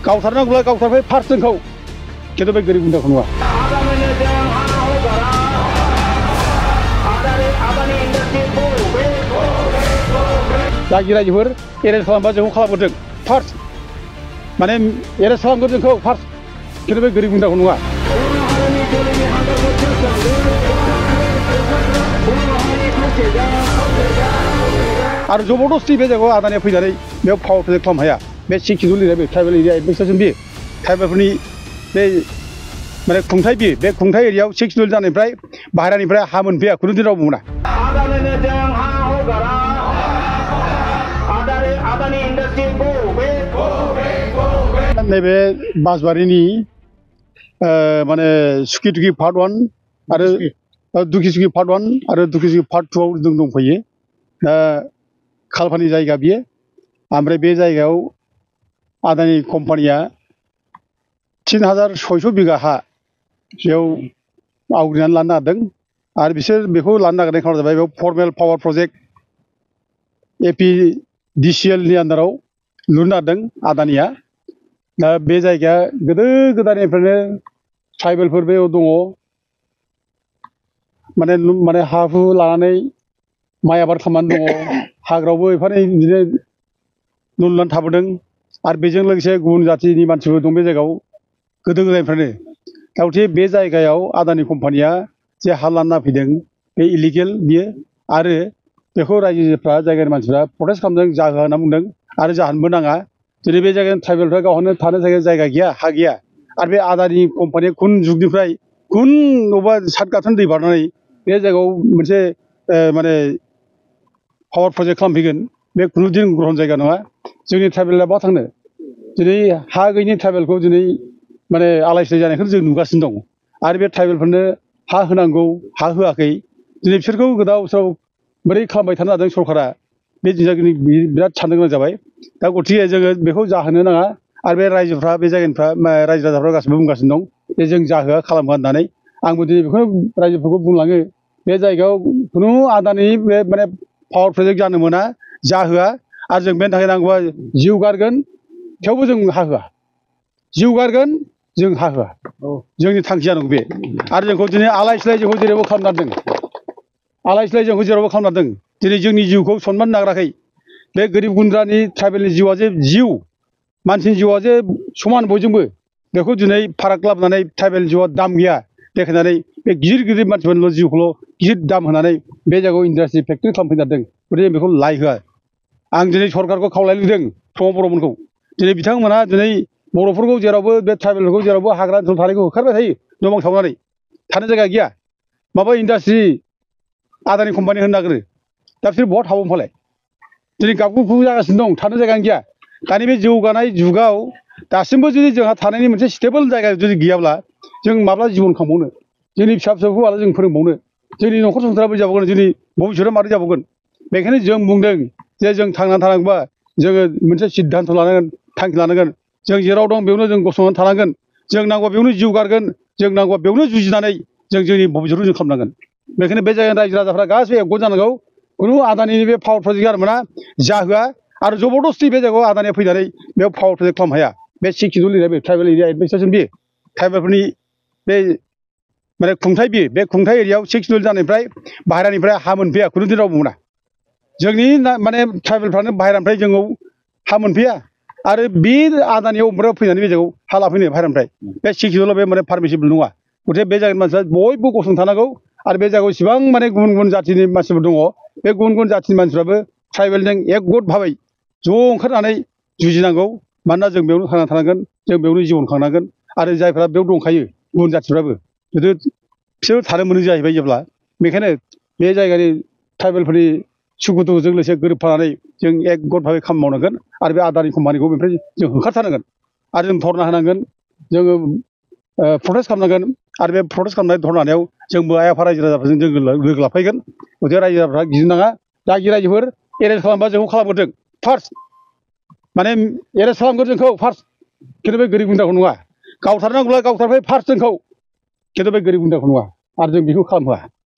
गावथारनांगौब्ला गावथारबाय first जोंखौ खिन्थु बे गोरिब गुन्द्राखौ नुवा जागि रायजोफोर एरेन्ज खालामबा जोंखौ खालामगोरदों फार्स्ट माने एरेन्ज खालामगोन जोंखौ फार्स्ट खिन्थु बे गोरिब गुन्द्राखौ नुवा आरो जबरदस्ति बे जायगायाव आदानिया फैनानै बेयाव पावार प्रजेक्ट खालामनो हाया बे 6 शेड्युल एरिया बे ट्राइबेल एरिया एडमिनिस्ट्रेसन बे ट्राइबेलफोरनि बे माने खुंथाय बे खुंथाय एरियायाव 6 शेड्युल जानायनिफ्राय बाहेरानिफ्राय हा मोनफैया खुनु दिन रावबो मोना नैबे बासबारिनि माने सुखि पार्ट 1 आरो दुखि पार्ट 1 आरो दुखि पार्ट 2 आव जों दंफैयो दा खालपानि जायगा बियो ओमफ्राय बे जायगायाव आदानि कम्पानिया 3600 बिगा हा बेयाव आवग्रिनानै लानो नागिरदों आरो बिसोर बेखौ लानो नागिरनाय खारना जाबाय बेयाव फर्मेल पावार प्रजेक्ट APDCL नि आन्दाराव लुनो नागिरदों आदानिया दा बे जायगाया गोदो गोदायनिफ्रायनो ट्राइबेलफोर बेयाव दङ माने हा हु लानानै माइ आबाद खालामनानै दङ हाग्रायावबो एफानो बिदिनो न' लुनानै थाबोदों आरो बेजों लोगोसे गुबुन जाथिनि मानसिफोर दं बे जायगायाव गोदो गोदायनिफ्रायनो दाउथे बे जायगायाव आदानि कम्पानिया जे हा लाना फैदों बे इलिगेल बियो आरो बेखौ रायजोफ्रा जायगानि मानसिफ्रा प्रटेस्ट खालामदों जाहोआ होनना बुंदों आरो जाहोनबो नाङा दिनै बे जायगानि ट्राइबेलफ्रा गावहानो थानो थाखाय जायगा गैया हा गैया आरो बे आदानि कम्पानिया खुन जुगनिफ्राय खुन अबेबा सात गाथोन दै बारनानै बे जायगायाव मोनसे माने पावार प्रजेक्ट खालामफैगोन बे खुनु दिन ग्रहन जायगा नङा जोंनि ट्राइबेला बहा थांनो दिनै हा गैयिनि ट्राइबेलखौ दिनै माने आलाय सिलाय जानायखौ जों नुगासिनो दं आरो बे ट्राइबेलफोरनो हा होनांगौ हा होआखै दिनै बिसोरखौ गोदाव सोराव बोरै खालामबाय थानो हादों सरकारा बे जायगानि बिराद साननो गोनां जाबाय दा गथिखे जोङो बेखौ जाहोनो नाङा आरो बे रायजोफ्रा बे जायगानिफ्रा रायजो राजाफ्रा गासिबो बुंगासिनो दं जे जों जाहोआ खालामहोआ होननानै आंबो दिनै बेखौनो रायजोफोरखौ बुंलाङो बे जायगायाव खुनु आदानि बे माने पावार प्रजेक्ट जानो मोना जाहोआ आरो जों बेनि थाखाय नांगौबा जिउ गारगोन थेवबो जों हा होआ जिउ गारगोन जों हा होआ जोंनि थांखिया नंगौ बे आरो जोंखौ दिनै आलाय सिलाय जोंखौ जेरावबो खालामनादों आलाय सिलाय जोंखौ जेरावबो खालामनादों दिनै जोंनि जिउखौ सनमान नागाराखै बे गोरिब गुन्द्रानि ट्राइबेलनि जिउआ जे जिउ मानसिनि जिउआ जे समान बयजोंबो बेखौ दिनै फाराग लाबोनानै ट्राइबेल जिउआ दाम गैया देखायनानै बे गिदिर मानसिफोरनिल' जिउखौल' गिदिर दाम होनानै बे जायगायाव इन्डास्ट्रि फेक्टरि खालामफैनो नागिरदों गथिखे बेखौ लाय होआ आं दिनै सरकारखौ खावलायदों प्रमद बर'मोनखौ दिनै बिथांमोनहा दिनै बर'फोरखौ जेरावबो बे ट्राइबेलफोरखौ जेरावबो हाग्रा ओनसोल थानायखौ होखारबाय थायो न' बां सावनानै थानो जायगा गैया माबा इन्डास्ट्रि आदानि कम्पानि होनो नागिरो दा बिसोर बहा थाबावो फालाय दिनै गाबगु खुगु जागासिनो दं थानो जायगायानो गैया दानि बे जौगानाय जुगाव दासिमबो जुदि जोंहा थानायनि मोनसे स्टेबोल जायगा जुदि गैयाब्ला जों माब्ला जिबन खांबावनो जोंनि फिसा फिसौखौ आरो जों फोरोंबावनो जोंनि न'खर संसारा बोरै जाबावगोन जोंनि भबिष्यतआ माबोरै जाबावगोन बेखायनो जों बुंदों जे जों थांनानै थानांगौबा जोङो मोनसे सिद्धान्त लानांगोन थांखि लानांगोन जों जेराव दं बेयावनो जों गसंनानै थानांगोन जों नांगौबा बेयावनो जिउ गारगोन जों नांगौबा बेयावनो जुजिनानै जों जोंनि भबिष्यतखौ जों खालामनांगोन बेखायनो बे जायगानि रायजो राजाफ्रा गासिबो एकगत जानांगौ खुनु आदानि बे पावार प्रजेक्ट जानो मोना जाहोआ आरो जबरदस्ति बे जायगायाव आदानिया फैनानै बेयाव पावार प्रजेक्ट खालामनो हाया बे 6 शेड्युल एरिया बे ट्राइबेल एरिया एडमिनिस्ट्रेसन बे ट्राइबेलफोरनि बे माने खुंथाय बे खुंथाय एरियायाव 6 शेड्युल जानायनिफ्राय बाहेरानिफ्राय हा मोनफैया खुनु दिन रावबो मोना जोंनि माने ट्राइबेलफ्रानो बाहेरानिफ्राय जोंनाव हा मोनफैया आरो बे आदानियाव ओमफ्राय फैनानै बे जायगायाव हा लाफैनो बाहेरानिफ्राय बे 6 शेड्युलाव बे माने पारमिसिबल नङा गथिखे बे जायगानि मानसिफ्रा बयबो गसंथानांगौ आरो बे जायगायाव इसिबां माने गुबुन गुबुन जाथिनि मानसिफोर दङ बे गुबुन गुबुन जाथिनि मानसिफ्राबो ट्राइबेलजों एकगत भाबै ज' ओंखारनानै जुजिनांगौ मानोना जों बेयावनो थांनानै थानांगोन जों बेयावनो जिबन खांनांगोन आरो जायफ्रा बेयाव दंखायो गुबुन जाथिफ्राबो गोदो बिसोर थानो मोनो जाहैबाय जेब्ला बेखायनो बे जायगानि ट्राइबेलफोरनि सुखु दुखुजों लोगोसे गोरोबफानानै जों एकगत भाबै खामानि मावनांगोन आरो बे आदानि कम्पानिखौ बेनिफ्राय जों होखारथारनांगोन आरो जों धरना होनांगोन जोङो प्रटेस्ट खालामनांगोन आरो बे प्रटेस्ट खालामनाय धरनायाव जोंबो आइ आफा रायजो राजाफोरजों जों लोगो लाफैगोन गथिखे रायजो राजाफ्रा गिनो नाङा जागि रायजोफोर एरेन्ज खालामबा जोंखौ खालामगोरदों फार्स्ट माने एरेन्ज खालामगोन जोंखौ फार्स्ट खिन्थु बे गोरिब गुन्द्राखौ नङा गावथारनांगौब्ला गावथारबाय फार्स्ट जोंखौ खिन्थु बे गोरिब गुन्द्राखौ नङा आरो जों बेखौ खालामहोआ